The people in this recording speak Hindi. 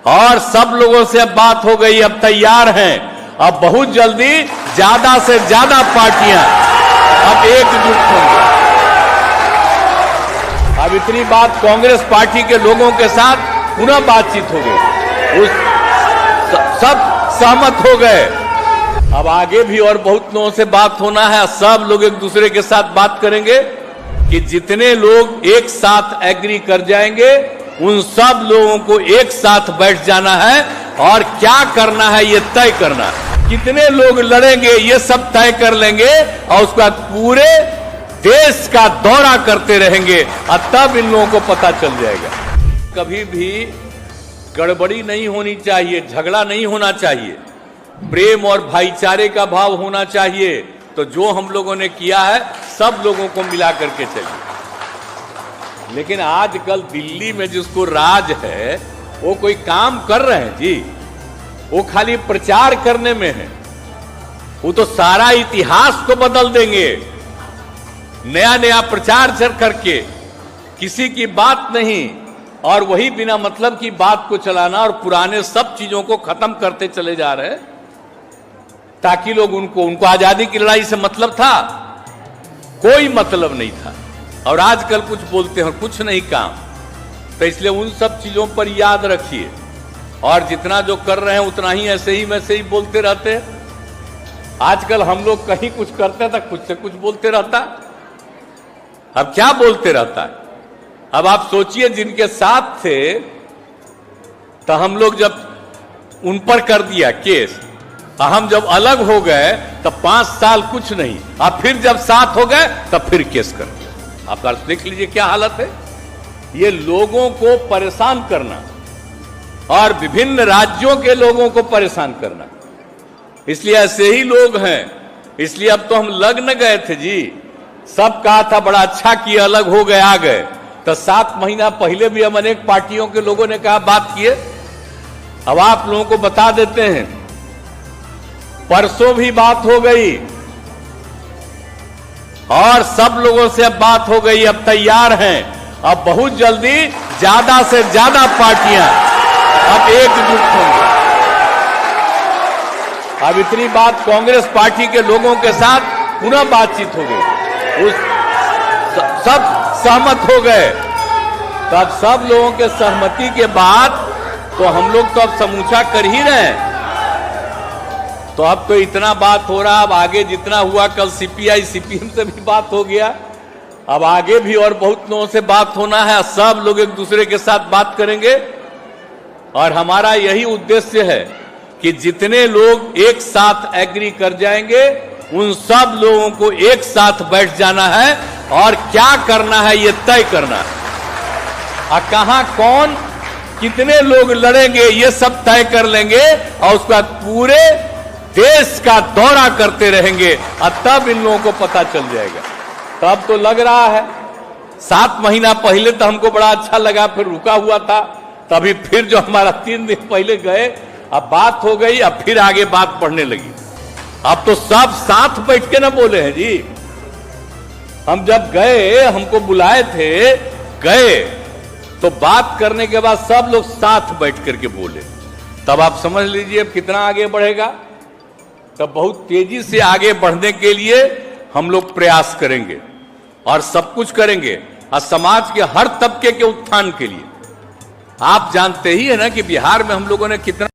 और सब लोगों से अब बात हो गई, अब तैयार हैं। अब बहुत जल्दी ज्यादा से ज्यादा पार्टियां अब एकजुट होंगी। अब इतनी बात कांग्रेस पार्टी के लोगों के साथ पुनः बातचीत हो गई, सब सहमत हो गए। अब आगे भी और बहुत लोगों से बात होना है। सब लोग एक दूसरे के साथ बात करेंगे कि जितने लोग एक साथ एग्री कर जाएंगे उन सब लोगों को एक साथ बैठ जाना है और क्या करना है ये तय करना है। कितने लोग लड़ेंगे ये सब तय कर लेंगे और उसके बाद पूरे देश का दौरा करते रहेंगे और तब इन लोगों को पता चल जाएगा। कभी भी गड़बड़ी नहीं होनी चाहिए, झगड़ा नहीं होना चाहिए, प्रेम और भाईचारे का भाव होना चाहिए। तो जो हम लोगों ने किया है सब लोगों को मिला करके चलिए। लेकिन आजकल दिल्ली में जिसको राज है वो कोई काम कर रहे हैं जी, वो खाली प्रचार करने में है। वो तो सारा इतिहास को बदल देंगे, नया नया प्रचार करके, किसी की बात नहीं और वही बिना मतलब की बात को चलाना और पुराने सब चीजों को खत्म करते चले जा रहे हैं ताकि लोग उनको आजादी की लड़ाई से मतलब था, कोई मतलब नहीं था। और आजकल कुछ बोलते हैं कुछ नहीं काम। तो इसलिए उन सब चीजों पर याद रखिए और जितना जो कर रहे हैं उतना ही ऐसे ही वैसे ही बोलते रहते हैं। आजकल हम लोग कहीं कुछ करते हैं तो कुछ से कुछ बोलते रहता है। अब क्या बोलते रहता है? अब आप सोचिए जिनके साथ थे तो हम लोग जब उन पर कर दिया केस, हम जब अलग हो गए तो 5 साल कुछ नहीं, अब फिर जब साथ हो गए तब फिर केस कर दिया। आप देख लीजिए क्या हालत है। ये लोगों को परेशान करना और विभिन्न राज्यों के लोगों को परेशान करना, इसलिए ऐसे ही लोग हैं। इसलिए अब तो हम लग न गए थे जी, सब कहा था बड़ा अच्छा किया अलग हो गए आ गए। तो 7 महीना पहले भी हम अनेक पार्टियों के लोगों ने कहा बात किए। अब आप लोगों को बता देते हैं, परसों भी बात हो गई और सब लोगों से अब बात हो गई, अब तैयार हैं। अब बहुत जल्दी ज्यादा से ज्यादा पार्टियां अब एकजुट होंगी। अब इतनी बात कांग्रेस पार्टी के लोगों के साथ पुनः बातचीत हो गई, सब सहमत हो गए। तो अब सब लोगों के सहमति के बाद तो हम लोग तो अब समूचा कर ही रहे हैं। तो अब तो इतना बात हो रहा, अब आगे जितना हुआ, कल सीपीआई सीपीएम से भी बात हो गया, अब आगे भी और बहुत लोगों से बात होना है। सब लोग एक दूसरे के साथ बात करेंगे और हमारा यही उद्देश्य है कि जितने लोग एक साथ एग्री कर जाएंगे उन सब लोगों को एक साथ बैठ जाना है और क्या करना है ये तय करना है। और कहां कौन कितने लोग लड़ेंगे ये सब तय कर लेंगे और उसके बाद पूरे देश का दौरा करते रहेंगे और तब इन लोगों को पता चल जाएगा। तब तो लग रहा है 7 महीना पहले तो हमको बड़ा अच्छा लगा, फिर रुका हुआ था, तभी फिर जो हमारा 3 दिन पहले गए अब बात हो गई, अब फिर आगे बात बढ़ने लगी। अब तो सब साथ बैठ के ना बोले हैं जी। हम जब गए, हमको बुलाए थे, गए तो बात करने के बाद सब लोग साथ बैठ करके बोले, तब आप समझ लीजिए अब कितना आगे बढ़ेगा। तब बहुत तेजी से आगे बढ़ने के लिए हम लोग प्रयास करेंगे और सब कुछ करेंगे और समाज के हर तबके के उत्थान के लिए। आप जानते ही है ना कि बिहार में हम लोगों ने कितना